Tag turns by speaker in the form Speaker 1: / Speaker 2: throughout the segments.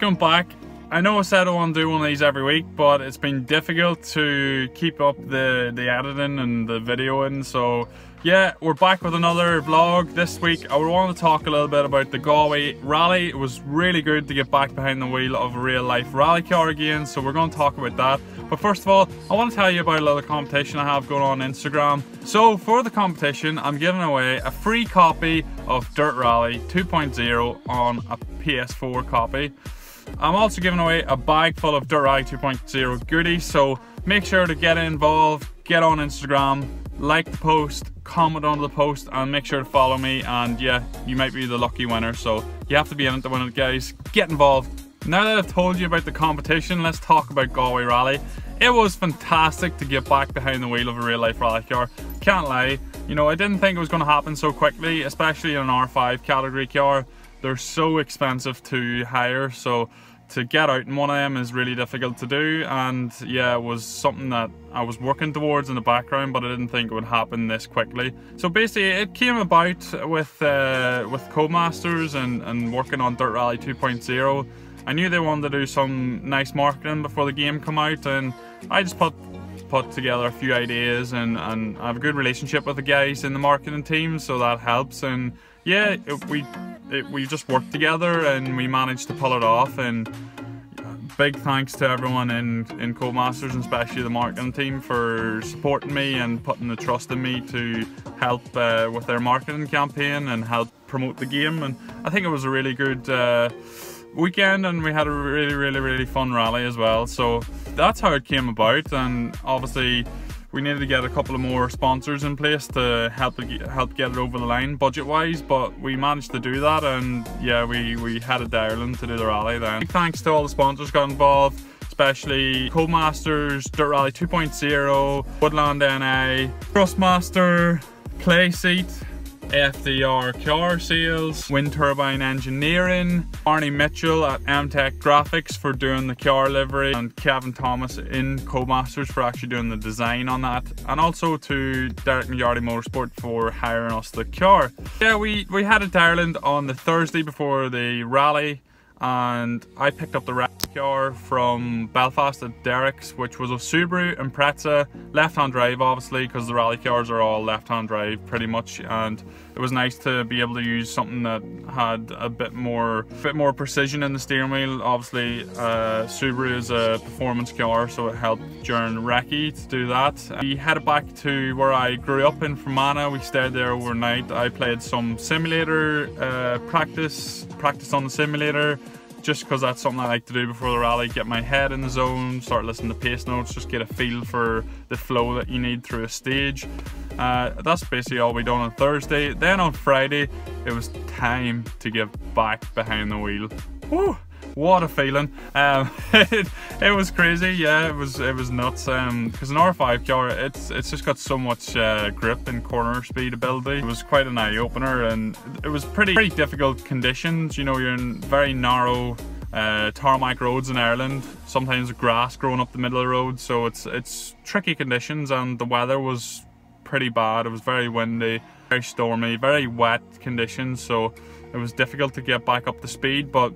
Speaker 1: welcome back. I know I said I want to do one of these every week, but it's been difficult to keep up the editing and the videoing, so yeah, we're back with another vlog. This week I want to talk a little bit about the Galway Rally. It was really good to get back behind the wheel of a real life rally car again, so we're going to talk about that. But first of all, I want to tell you about a little competition I have going on Instagram. So for the competition, I'm giving away a free copy of Dirt Rally 2.0 on a PS4 copy. I'm also giving away a bag full of Dirt Rally 2.0 goodies, so make sure to get involved, get on Instagram, like the post, comment on the post, and make sure to follow me, and yeah, you might be the lucky winner, so you have to be in it to win it, guys. Get involved. Now that I've told you about the competition, let's talk about Galway Rally. It was fantastic to get back behind the wheel of a real life rally car. Can't lie, you know, I didn't think it was going to happen so quickly, especially in an R5 category car. They're so expensive to hire, so to get out in one of them is really difficult to do, and yeah, it was something that I was working towards in the background, but I didn't think it would happen this quickly. So basically it came about with Codemasters and working on Dirt Rally 2.0. I knew they wanted to do some nice marketing before the game come out, and I just put together a few ideas, and I have a good relationship with the guys in the marketing team, so that helps. And yeah, we just worked together and we managed to pull it off, and big thanks to everyone in Codemasters, and especially the marketing team, for supporting me and putting the trust in me to help with their marketing campaign and help promote the game. And I think it was a really good weekend, and we had a really fun rally as well. So that's how it came about, and obviously we needed to get a couple of more sponsors in place to help get it over the line budget wise, but we managed to do that, and yeah, we headed to Ireland to do the rally then. Big thanks to all the sponsors got involved, especially Codemasters, Dirt Rally 2.0, Woodland NI, Trustmaster, Clay Seat, FDR Car Sales, Wind Turbine Engineering, Arnie Mitchell at MTech Graphics for doing the car livery, and Kevin Thomas in Codemasters for actually doing the design on that, and also to Derek McGarty Motorsport for hiring us the car. Yeah, we headed to Ireland on the Thursday before the rally, and I picked up the rally car from Belfast at Derek's, which was a Subaru Impreza, left-hand drive obviously, because the rally cars are all left-hand drive pretty much, and it was nice to be able to use something that had a bit more precision in the steering wheel. Obviously Subaru is a performance car, so it helped during recce to do that. We headed back to where I grew up in Fermanagh. We stayed there overnight. I played some simulator practice on the simulator, just because that's something I like to do before the rally, get my head in the zone, start listening to pace notes, just get a feel for the flow that you need through a stage. That's basically all we done on Thursday. Then on Friday, it was time to get back behind the wheel. Woo! What a feeling. It was crazy, yeah, it was nuts, because an R5 car, it's just got so much grip and corner speed ability. It was quite an eye-opener, and it was pretty difficult conditions. You know, you're in very narrow tarmac roads in Ireland, sometimes grass growing up the middle of the road, so it's tricky conditions, and the weather was pretty bad. It was very windy, very stormy, very wet conditions, so it was difficult to get back up to speed, but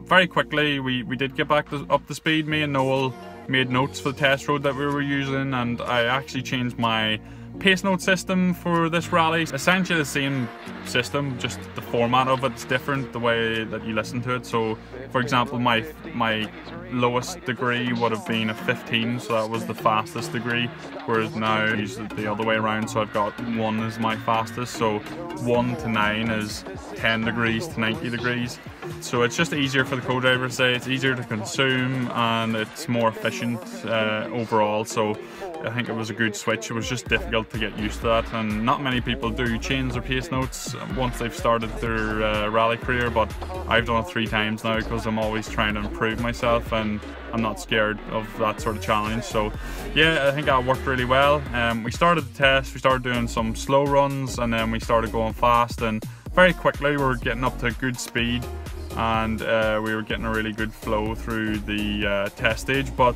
Speaker 1: very quickly we did get back up to speed. Me and Noel made notes for the test road that we were using, and I actually changed my pace note system for this rally. Essentially the same system, just the format of it's different, the way that you listen to it. So for example, my lowest degree would have been a 15, so that was the fastest degree, whereas now I use it the other way around, so I've got 1 as my fastest, so 1 to 9 is 10 degrees to 90 degrees. So it's just easier for the co-driver to say, it's easier to consume, and it's more efficient overall. So I think it was a good switch. It was just difficult to get used to that, and not many people do change their pace notes once they've started their rally career, but I've done it 3 times now because I'm always trying to improve myself, and I'm not scared of that sort of challenge. So yeah, I think that worked really well. We started the test, we started doing some slow runs, and then we started going fast, and very quickly we were getting up to good speed, and we were getting a really good flow through the test stage. But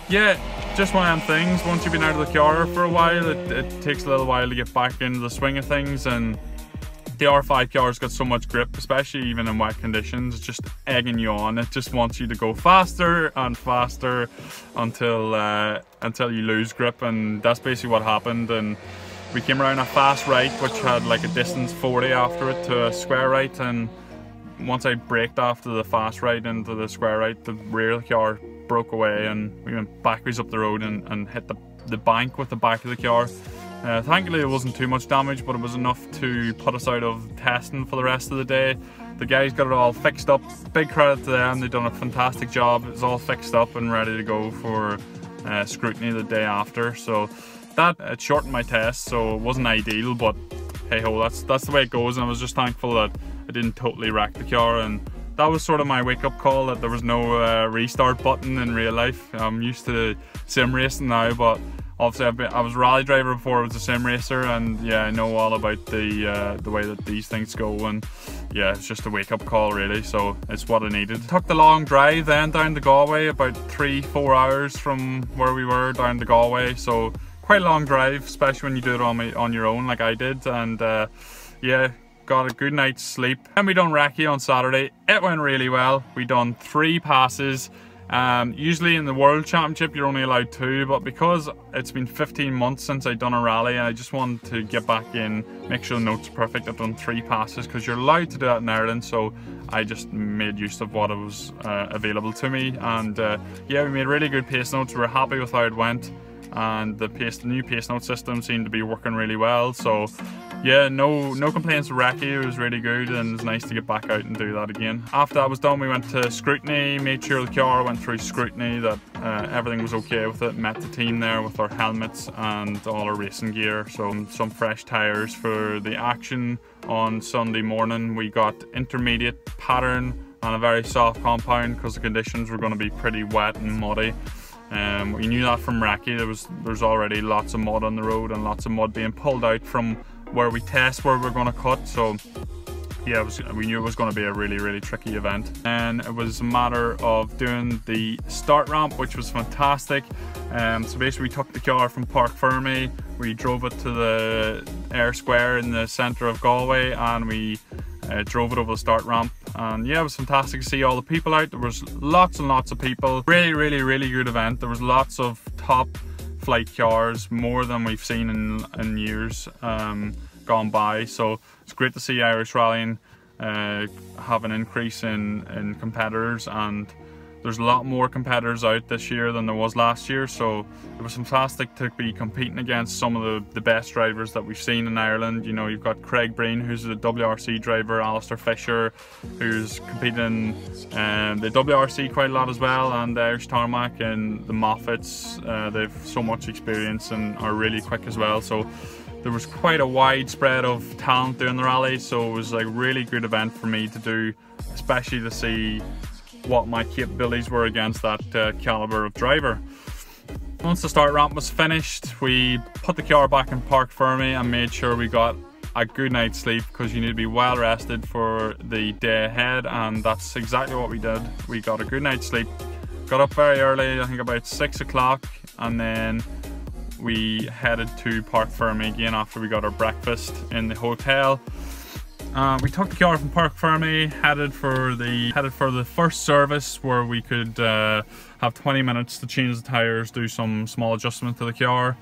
Speaker 1: yeah, just one of them things. Once you've been out of the car for a while, it takes a little while to get back into the swing of things, and The R5 car's got so much grip, especially even in wet conditions. It's just egging you on. It just wants you to go faster and faster until you lose grip, and that's basically what happened. And we came around a fast right, which had like a distance 40 after it to a square right, and once I braked after the fast right into the square right, the rear of the car broke away, and we went backwards up the road and hit the bank with the back of the car. Thankfully it wasn't too much damage, but it was enough to put us out of testing for the rest of the day. The guys got it all fixed up. Big credit to them, they've done a fantastic job. It's all fixed up and ready to go for scrutiny the day after. So it shortened my test, so it wasn't ideal, but hey ho, that's the way it goes. And I was just thankful that I didn't totally wreck the car, and that was sort of my wake-up call, that there was no restart button in real life. I'm used to sim racing now, but obviously I was a rally driver before I was a sim racer, and yeah, I know all about the way that these things go, and yeah, it's just a wake-up call really, so it's what I needed. Took the long drive then down to Galway, about 3-4 hours from where we were down to Galway, so quite a long drive, especially when you do it on your own like I did, and yeah, got a good night's sleep. And we done recce on Saturday. It went really well. We done 3 passes. Usually in the World Championship you're only allowed 2, but because it's been 15 months since I'd done a rally and I just wanted to get back in, make sure the notes are perfect, I've done 3 passes because you're allowed to do that in Ireland, so I just made use of what was available to me, and yeah, we made really good pace notes. We were happy with how it went, and the new pace note system seemed to be working really well, so yeah, no complaints with recce. It was really good, and it's nice to get back out and do that again. After that was done, we went to scrutiny, made sure the car went through scrutiny, that everything was okay with it, met the team there with our helmets and all our racing gear. So some fresh tyres for the action on Sunday morning. We got intermediate pattern and a very soft compound because the conditions were going to be pretty wet and muddy. We knew that from recce. There's already lots of mud on the road and lots of mud being pulled out from where we test where we're going to cut, so yeah, we knew it was going to be a really tricky event. And it was a matter of doing the start ramp, which was fantastic. So basically we took the car from Park Fermi, we drove it to the Air Square in the centre of Galway, and we drove it over the start ramp, and yeah, it was fantastic to see all the people out. There was lots and lots of people. Really good event. There was lots of top flight cars, more than we've seen in years gone by, so it's great to see Irish rallying have an increase in competitors, and there's a lot more competitors out this year than there was last year, so it was fantastic to be competing against some of the best drivers that we've seen in Ireland. You know, you've got Craig Breen, who's a WRC driver, Alistair Fisher, who's competing in the WRC quite a lot as well, and the Irish Tarmac, and the Moffats. They've so much experience and are really quick as well, so there was quite a wide spread of talent doing the rally, so it was like a really good event for me to do, especially to see what my capabilities were against that caliber of driver. Once the start ramp was finished, we put the car back in Park Fermi and made sure we got a good night's sleep, because you need to be well rested for the day ahead, and that's exactly what we did. We got a good night's sleep, got up very early, I think about 6 o'clock, and then we headed to Park Fermi again after we got our breakfast in the hotel. We took the car from Park Fermi, headed for the first service, where we could have 20 minutes to change the tyres, do some small adjustment to the car.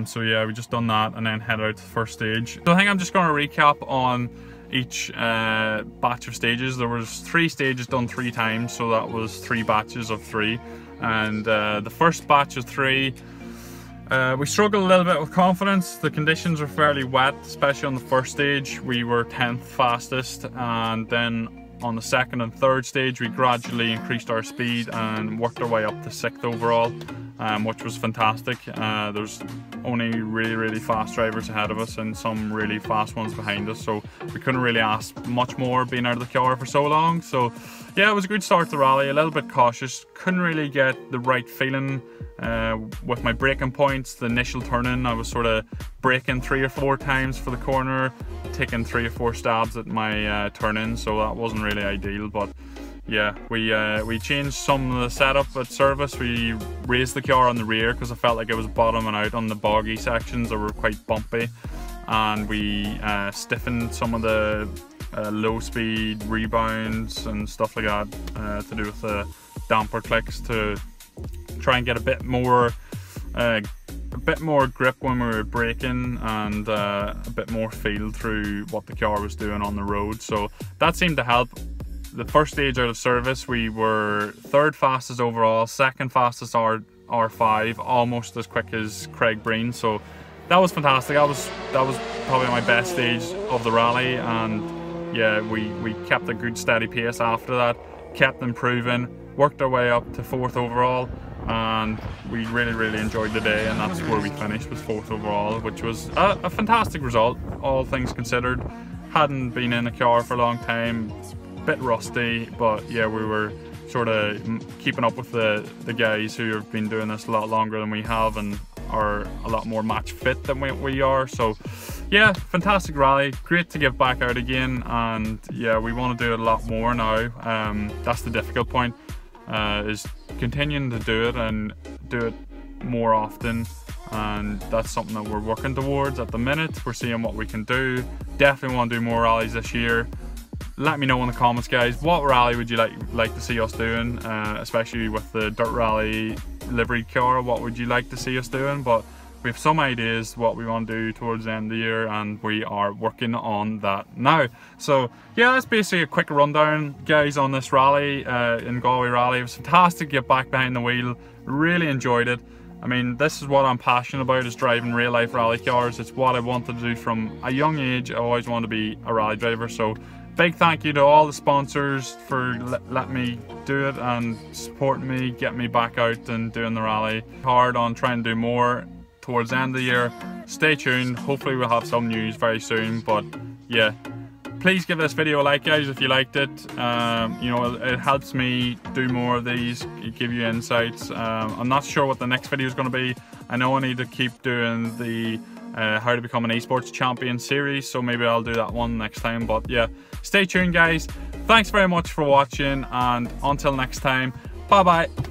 Speaker 1: So yeah, we just done that and then head out to the first stage. So I think I'm just going to recap on each batch of stages. There was 3 stages done 3 times, so that was 3 batches of 3. And the first batch of 3, we struggled a little bit with confidence. The conditions were fairly wet, especially on the first stage. We were 10th fastest, and then on the second and third stage we gradually increased our speed and worked our way up to 6th overall, which was fantastic. There's only really fast drivers ahead of us and some really fast ones behind us, so we couldn't really ask much more being out of the car for so long. So yeah, it was a good start to the rally, a little bit cautious, couldn't really get the right feeling with my braking points. The initial turn-in, I was sort of braking 3 or 4 times for the corner, taking 3 or 4 stabs at my turn-in, so that wasn't really ideal. But yeah, we changed some of the setup at service. We raised the car on the rear because I felt like it was bottoming out on the boggy sections that were quite bumpy, and we stiffened some of the low speed rebounds and stuff like that to do with the damper clicks, to try and get a bit more grip when we were braking, and a bit more feel through what the car was doing on the road. So that seemed to help. The first stage out of service, we were 3rd fastest overall, 2nd fastest R5, almost as quick as Craig Breen. So that was fantastic. That was probably my best stage of the rally, and yeah, we kept a good steady pace after that, kept improving, worked our way up to 4th overall, and we really enjoyed the day, and that's where we finished, was 4th overall, which was a fantastic result, all things considered. Hadn't been in a car for a long time, bit rusty, but yeah, we were sort of keeping up with the guys who have been doing this a lot longer than we have and are a lot more match fit than we are. So yeah, fantastic rally, great to give back out again, and yeah, we want to do it a lot more now. That's the difficult point, is continuing to do it and do it more often, and that's something that we're working towards at the minute. We're seeing what we can do. Definitely want to do more rallies this year. Let me know in the comments, guys, what rally would you like to see us doing, especially with the Dirt Rally livery car. What would you like to see us doing? But we have some ideas what we want to do towards the end of the year, and we are working on that now. So yeah, that's basically a quick rundown, guys, on this rally in Galway Rally. It was fantastic to get back behind the wheel, really enjoyed it. I mean, this is what I'm passionate about, is driving real life rally cars. It's what I wanted to do from a young age. I always wanted to be a rally driver. So big thank you to all the sponsors for letting me do it and supporting me, getting me back out and doing the rally. Hard on trying to do more towards the end of the year. Stay tuned, hopefully we'll have some news very soon. But yeah, please give this video a like, guys, if you liked it. You know, it helps me do more of these, give you insights. I'm not sure what the next video is going to be. I know I need to keep doing the how to become an esports champion series, so maybe I'll do that one next time. But yeah, stay tuned, guys. Thanks very much for watching, and until next time, bye bye.